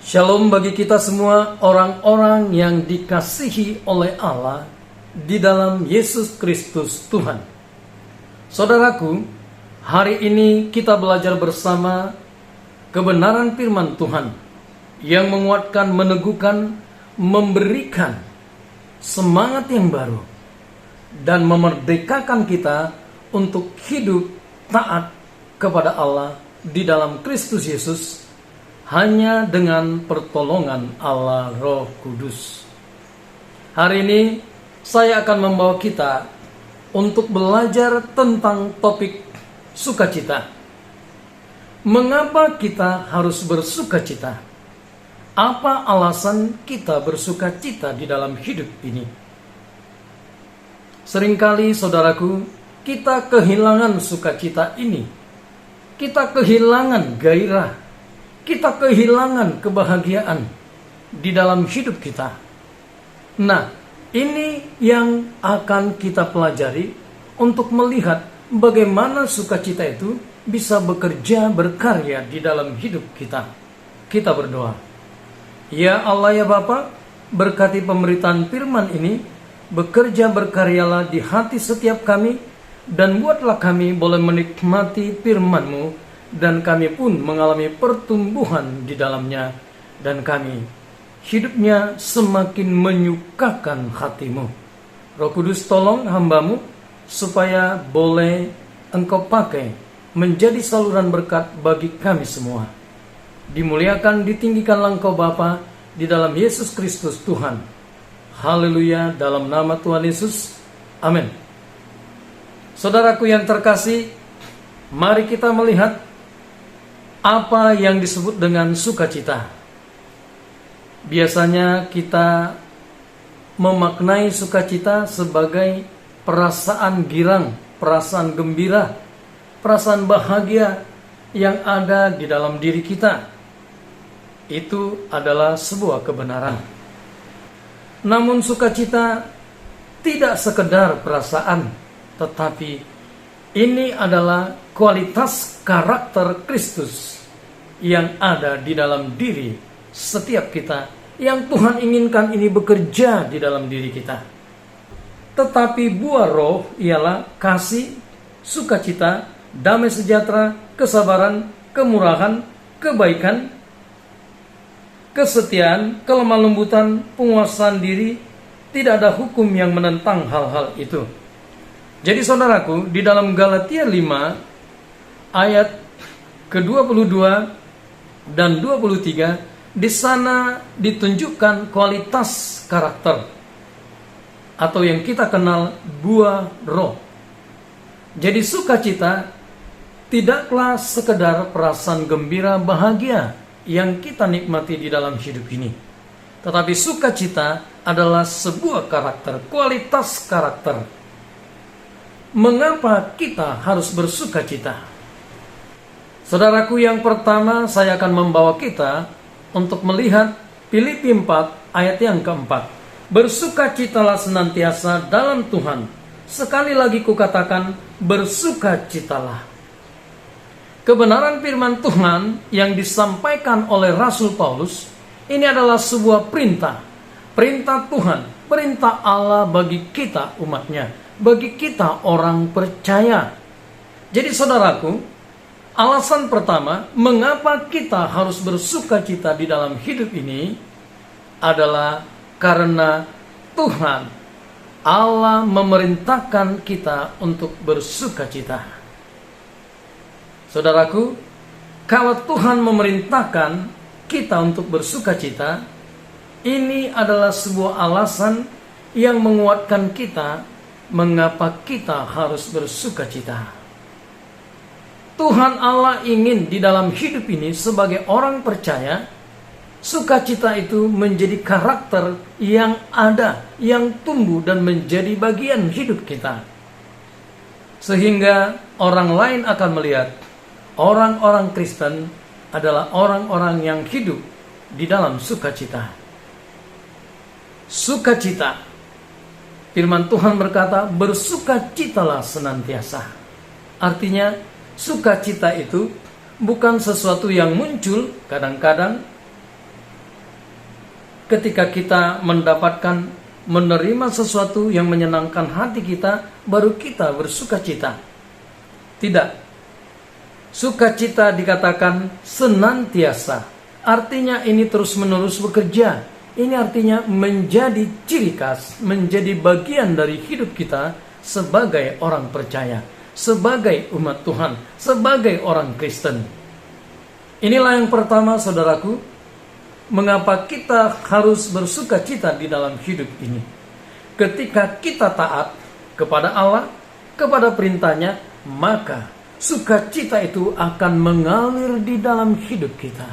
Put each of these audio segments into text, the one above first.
Shalom bagi kita semua orang-orang yang dikasihi oleh Allah di dalam Yesus Kristus Tuhan. Saudaraku, hari ini kita belajar bersama kebenaran firman Tuhan yang menguatkan, meneguhkan, memberikan semangat yang baru dan memerdekakan kita untuk hidup taat kepada Allah di dalam Kristus Yesus hanya dengan pertolongan Allah Roh Kudus. Hari ini saya akan membawa kita untuk belajar tentang topik sukacita. Mengapa kita harus bersukacita? Apa alasan kita bersukacita di dalam hidup ini? Seringkali saudaraku, kita kehilangan sukacita ini. Kita kehilangan gairah. Kita kehilangan kebahagiaan di dalam hidup kita. Nah, ini yang akan kita pelajari untuk melihat bagaimana sukacita itu bisa bekerja, berkarya di dalam hidup kita. Kita berdoa. Ya Allah ya Bapa, berkati pemberitaan firman ini, bekerja berkaryalah di hati setiap kami, dan buatlah kami boleh menikmati firman-Mu, dan kami pun mengalami pertumbuhan di dalamnya, dan kami hidupnya semakin menyukakan hati-Mu. Roh Kudus, tolong hamba-Mu supaya boleh Engkau pakai menjadi saluran berkat bagi kami semua. Dimuliakan, ditinggikanlah Engkau Bapa di dalam Yesus Kristus Tuhan. Haleluya, dalam nama Tuhan Yesus. Amin. Saudaraku yang terkasih, mari kita melihat apa yang disebut dengan sukacita. Biasanya kita memaknai sukacita sebagai perasaan girang, perasaan gembira, perasaan bahagia yang ada di dalam diri kita. Itu adalah sebuah kebenaran. Namun sukacita tidak sekedar perasaan, tetapi ini adalah kualitas karakter Kristus yang ada di dalam diri setiap kita, yang Tuhan inginkan ini bekerja di dalam diri kita. Tetapi buah roh ialah kasih, sukacita, damai sejahtera, kesabaran, kemurahan, kebaikan, kesetiaan, kelemah lembutan, penguasaan diri. Tidak ada hukum yang menentang hal-hal itu. Jadi saudaraku, di dalam Galatia 5 ayat ke-22 dan 23, di sana ditunjukkan kualitas karakter atau yang kita kenal buah roh. Jadi sukacita tidaklah sekedar perasaan gembira, bahagia yang kita nikmati di dalam hidup ini. Tetapi sukacita adalah sebuah karakter, kualitas karakter. Mengapa kita harus bersukacita? Saudaraku, yang pertama saya akan membawa kita untuk melihat Filipi 4 ayat yang keempat. Bersukacitalah senantiasa dalam Tuhan. Sekali lagi kukatakan, bersukacitalah. Kebenaran firman Tuhan yang disampaikan oleh Rasul Paulus, ini adalah sebuah perintah. Perintah Tuhan, perintah Allah bagi kita umatnya, bagi kita orang percaya. Jadi saudaraku, alasan pertama mengapa kita harus bersukacita di dalam hidup ini adalah karena Tuhan Allah memerintahkan kita untuk bersukacita. Saudaraku, kalau Tuhan memerintahkan kita untuk bersukacita, ini adalah sebuah alasan yang menguatkan kita mengapa kita harus bersukacita. Tuhan Allah ingin di dalam hidup ini sebagai orang percaya, sukacita itu menjadi karakter yang ada, yang tumbuh dan menjadi bagian hidup kita. Sehingga orang lain akan melihat orang-orang Kristen adalah orang-orang yang hidup di dalam sukacita. Sukacita. Firman Tuhan berkata, bersukacitalah senantiasa. Artinya, sukacita itu bukan sesuatu yang muncul kadang-kadang, ketika kita menerima sesuatu yang menyenangkan hati kita, baru kita bersukacita. Tidak. Sukacita dikatakan senantiasa. Artinya ini terus-menerus bekerja. Ini artinya menjadi ciri khas, menjadi bagian dari hidup kita sebagai orang percaya, sebagai umat Tuhan, sebagai orang Kristen. Inilah yang pertama, saudaraku, mengapa kita harus bersukacita di dalam hidup ini. Ketika kita taat kepada Allah, kepada perintahnya, maka sukacita itu akan mengalir di dalam hidup kita,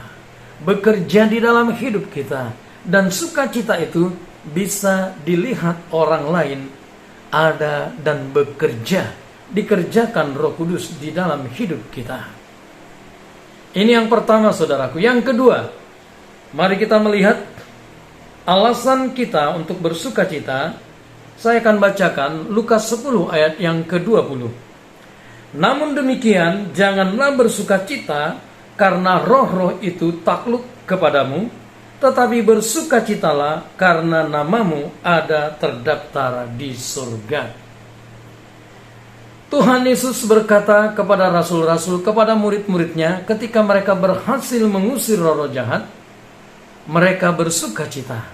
bekerja di dalam hidup kita, dan sukacita itu bisa dilihat orang lain ada dan bekerja, dikerjakan Roh Kudus di dalam hidup kita. Ini yang pertama, saudaraku. Yang kedua, mari kita melihat alasan kita untuk bersukacita. Saya akan bacakan Lukas 10 ayat yang ke-20. Namun demikian, janganlah bersukacita karena roh-roh itu takluk kepadamu, tetapi bersukacitalah karena namamu ada terdaftar di surga. Tuhan Yesus berkata kepada rasul-rasul, kepada murid-muridnya, ketika mereka berhasil mengusir roh-roh jahat, mereka bersukacita.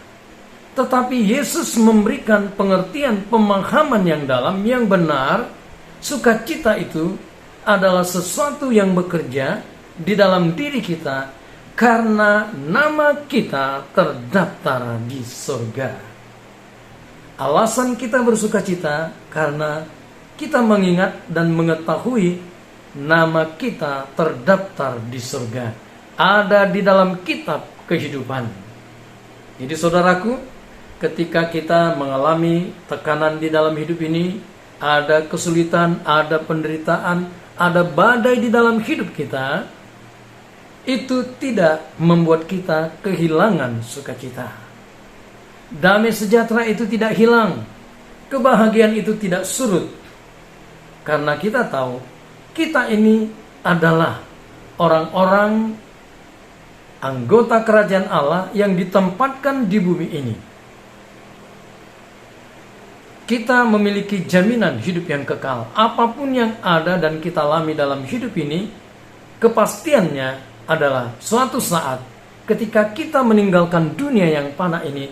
Tetapi Yesus memberikan pengertian, pemahaman yang dalam, yang benar. Sukacita itu adalah sesuatu yang bekerja di dalam diri kita karena nama kita terdaftar di surga. Alasan kita bersukacita karena kita mengingat dan mengetahui nama kita terdaftar di surga, ada di dalam kitab kehidupan. Jadi saudaraku, ketika kita mengalami tekanan di dalam hidup ini, ada kesulitan, ada penderitaan, ada badai di dalam hidup kita, itu tidak membuat kita kehilangan sukacita. Damai sejahtera itu tidak hilang, kebahagiaan itu tidak surut, karena kita tahu kita ini adalah orang-orang anggota kerajaan Allah yang ditempatkan di bumi ini. Kita memiliki jaminan hidup yang kekal. Apapun yang ada dan kita alami dalam hidup ini, kepastiannya adalah suatu saat ketika kita meninggalkan dunia yang fana ini,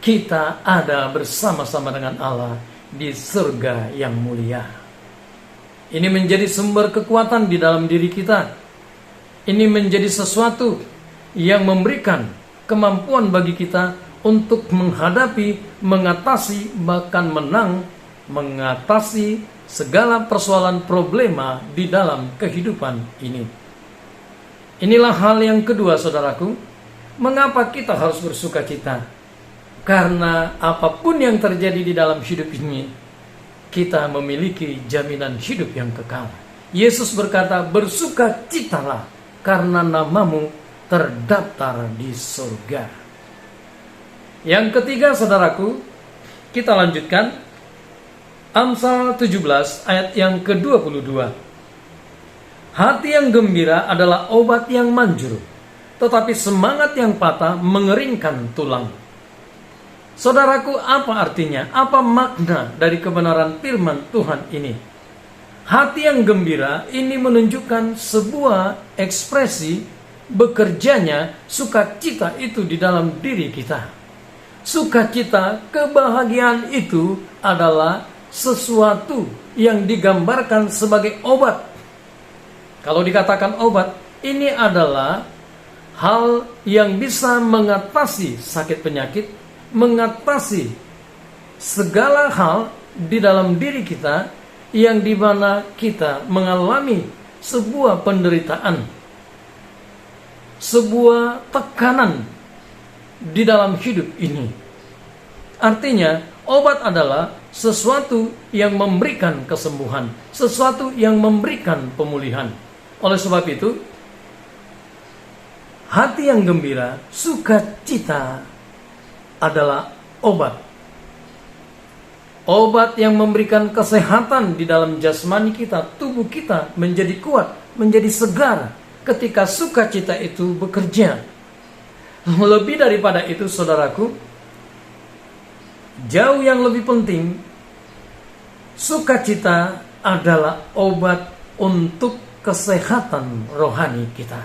kita ada bersama-sama dengan Allah di surga yang mulia. Ini menjadi sumber kekuatan di dalam diri kita. Ini menjadi sesuatu yang memberikan kemampuan bagi kita untuk menghadapi, mengatasi, bahkan mengatasi segala persoalan problema di dalam kehidupan ini. Inilah hal yang kedua, saudaraku. Mengapa kita harus bersukacita? Karena apapun yang terjadi di dalam hidup ini, kita memiliki jaminan hidup yang kekal. Yesus berkata, bersukacitalah karena namamu terdaftar di surga. Yang ketiga, saudaraku, kita lanjutkan Amsal 17 ayat yang ke-22. Hati yang gembira adalah obat yang manjur, tetapi semangat yang patah mengeringkan tulang. Saudaraku, apa artinya? Apa makna dari kebenaran firman Tuhan ini? Hati yang gembira ini menunjukkan sebuah ekspresi bekerjanya sukacita itu di dalam diri kita. Sukacita, kebahagiaan itu adalah sesuatu yang digambarkan sebagai obat. Kalau dikatakan obat, ini adalah hal yang bisa mengatasi sakit penyakit, mengatasi segala hal di dalam diri kita yang dimana kita mengalami sebuah penderitaan, sebuah tekanan di dalam hidup ini. Artinya, obat adalah sesuatu yang memberikan kesembuhan, sesuatu yang memberikan pemulihan. Oleh sebab itu, hati yang gembira, sukacita adalah obat. Obat yang memberikan kesehatan di dalam jasmani kita, tubuh kita menjadi kuat, menjadi segar ketika sukacita itu bekerja. Lebih daripada itu, saudaraku, jauh yang lebih penting, sukacita adalah obat untuk kesehatan rohani kita.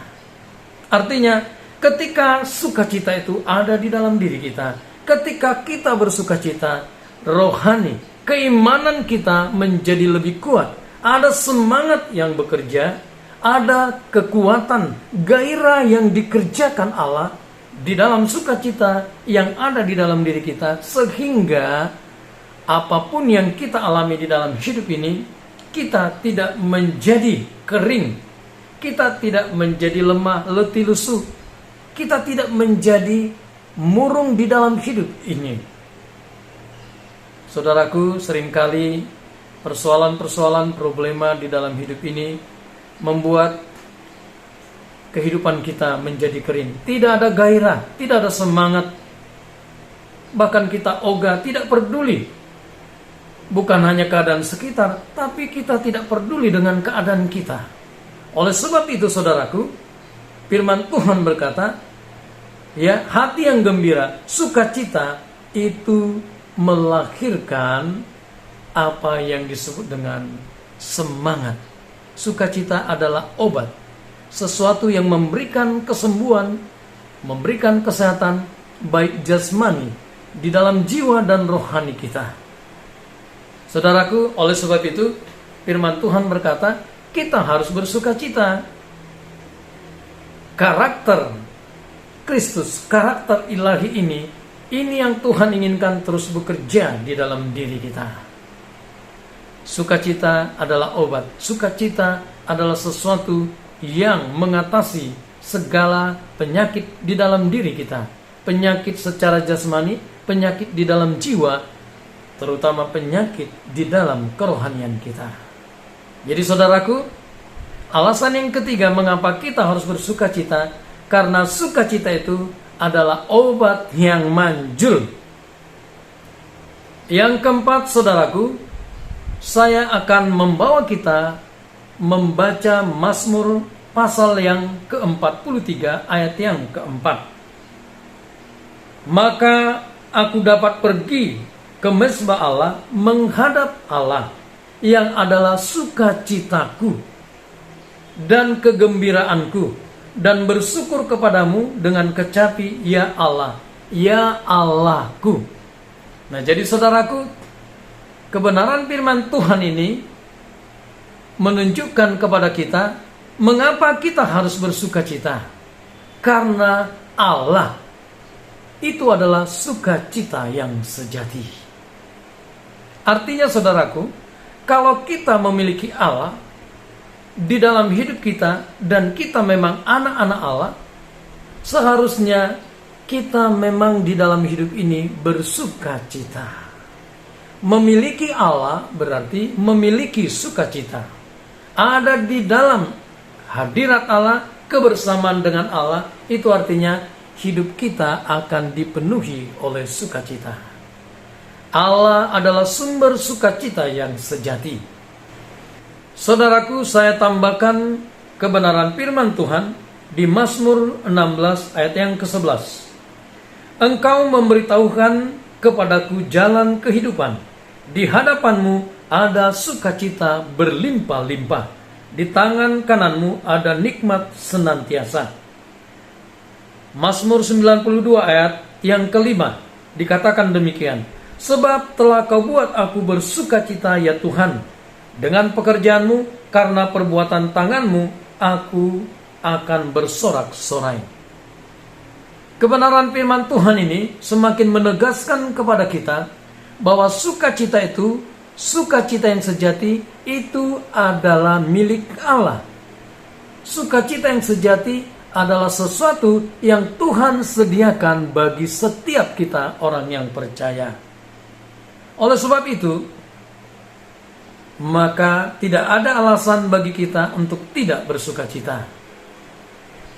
Artinya, ketika sukacita itu ada di dalam diri kita, ketika kita bersukacita, rohani, keimanan kita menjadi lebih kuat. Ada semangat yang bekerja, ada kekuatan, gairah yang dikerjakan Allah di dalam sukacita yang ada di dalam diri kita, sehingga apapun yang kita alami di dalam hidup ini, kita tidak menjadi kering, kita tidak menjadi lemah, letih lesu, kita tidak menjadi murung di dalam hidup ini. Saudaraku, seringkali persoalan-persoalan, problema di dalam hidup ini membuat kehidupan kita menjadi kering. Tidak ada gairah, tidak ada semangat. Bahkan kita ogah, tidak peduli. Bukan hanya keadaan sekitar, tapi kita tidak peduli dengan keadaan kita. Oleh sebab itu, saudaraku, firman Tuhan berkata, ya, hati yang gembira, sukacita itu melahirkan apa yang disebut dengan semangat. Sukacita adalah obat, sesuatu yang memberikan kesembuhan, memberikan kesehatan baik jasmani di dalam jiwa dan rohani kita. Saudaraku, oleh sebab itu firman Tuhan berkata, kita harus bersukacita. Karakter Kristus, karakter ilahi ini yang Tuhan inginkan terus bekerja di dalam diri kita. Sukacita adalah obat. Sukacita adalah sesuatu yang mengatasi segala penyakit di dalam diri kita. Penyakit secara jasmani, penyakit di dalam jiwa, terutama penyakit di dalam kerohanian kita. Jadi saudaraku, alasan yang ketiga mengapa kita harus bersukacita, karena sukacita itu adalah obat yang manjur. Yang keempat, saudaraku, saya akan membawa kita membaca Mazmur pasal yang ke-43 ayat yang keempat. Maka aku dapat pergi ke mezbah Allah, menghadap Allah yang adalah sukacitaku dan kegembiraanku, dan bersyukur kepadamu dengan kecapi, ya Allah, ya Allahku. Nah, jadi saudaraku, kebenaran firman Tuhan ini menunjukkan kepada kita mengapa kita harus bersukacita. Karena Allah itu adalah sukacita yang sejati. Artinya saudaraku, kalau kita memiliki Allah di dalam hidup kita dan kita memang anak-anak Allah, seharusnya kita memang di dalam hidup ini bersukacita. Memiliki Allah berarti memiliki sukacita. Ada di dalam hadirat Allah, kebersamaan dengan Allah, itu artinya hidup kita akan dipenuhi oleh sukacita. Allah adalah sumber sukacita yang sejati. Saudaraku, saya tambahkan kebenaran firman Tuhan di Mazmur 16 ayat yang ke-11. Engkau memberitahukan kepadaku jalan kehidupan. Di hadapanmu ada sukacita berlimpah-limpah. Di tangan kananmu ada nikmat senantiasa. Mazmur 92 ayat yang kelima dikatakan demikian. Sebab telah kau buat aku bersukacita, ya Tuhan, dengan pekerjaanmu, karena perbuatan tanganmu aku akan bersorak-sorai. Kebenaran firman Tuhan ini semakin menegaskan kepada kita bahwa sukacita itu, sukacita yang sejati itu adalah milik Allah. Sukacita yang sejati adalah sesuatu yang Tuhan sediakan bagi setiap kita orang yang percaya. Oleh sebab itu, maka tidak ada alasan bagi kita untuk tidak bersukacita.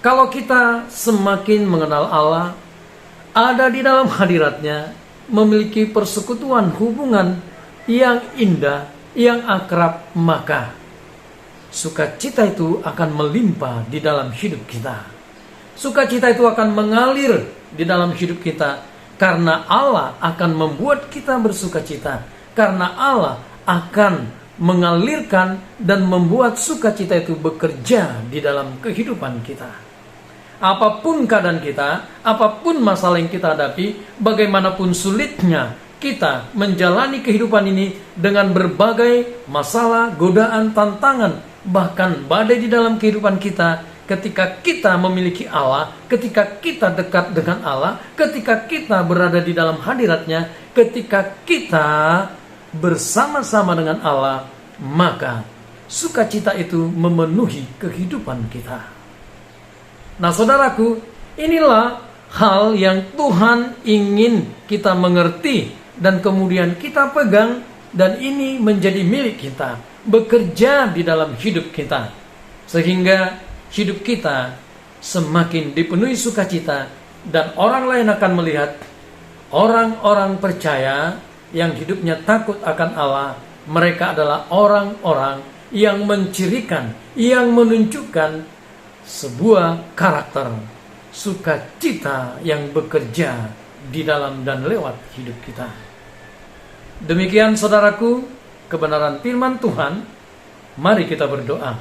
Kalau kita semakin mengenal Allah, ada di dalam hadiratnya, memiliki persekutuan hubungan yang indah, yang akrab, maka sukacita itu akan melimpah di dalam hidup kita. Sukacita itu akan mengalir di dalam hidup kita karena Allah akan membuat kita bersukacita. Karena Allah akan mengalirkan dan membuat sukacita itu bekerja di dalam kehidupan kita. Apapun keadaan kita, apapun masalah yang kita hadapi, bagaimanapun sulitnya kita menjalani kehidupan ini dengan berbagai masalah, godaan, tantangan, bahkan badai di dalam kehidupan kita, ketika kita memiliki Allah, ketika kita dekat dengan Allah, ketika kita berada di dalam hadiratnya, ketika kita bersama-sama dengan Allah, maka sukacita itu memenuhi kehidupan kita. Nah, saudaraku, inilah hal yang Tuhan ingin kita mengerti dan kemudian kita pegang, dan ini menjadi milik kita, bekerja di dalam hidup kita, sehingga hidup kita semakin dipenuhi sukacita, dan orang lain akan melihat orang-orang percaya yang hidupnya takut akan Allah. Mereka adalah orang-orang yang mencirikan, yang menunjukkan sebuah karakter sukacita yang bekerja di dalam dan lewat hidup kita. Demikian saudaraku, kebenaran firman Tuhan. Mari kita berdoa.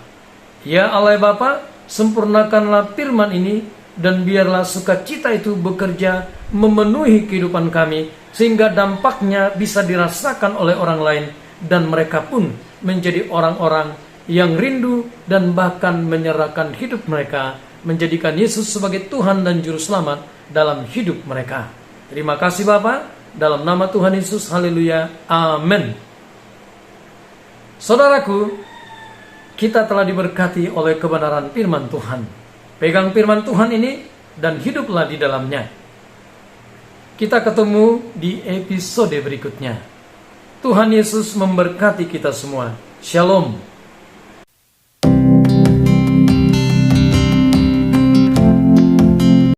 Ya Allah Bapa, sempurnakanlah firman ini, dan biarlah sukacita itu bekerja memenuhi kehidupan kami, sehingga dampaknya bisa dirasakan oleh orang lain, dan mereka pun menjadi orang-orang yang rindu dan bahkan menyerahkan hidup mereka, menjadikan Yesus sebagai Tuhan dan Juru Selamat dalam hidup mereka. Terima kasih Bapa, dalam nama Tuhan Yesus, haleluya, amin. Saudaraku, kita telah diberkati oleh kebenaran firman Tuhan. Pegang firman Tuhan ini dan hiduplah di dalamnya. Kita ketemu di episode berikutnya. Tuhan Yesus memberkati kita semua. Shalom.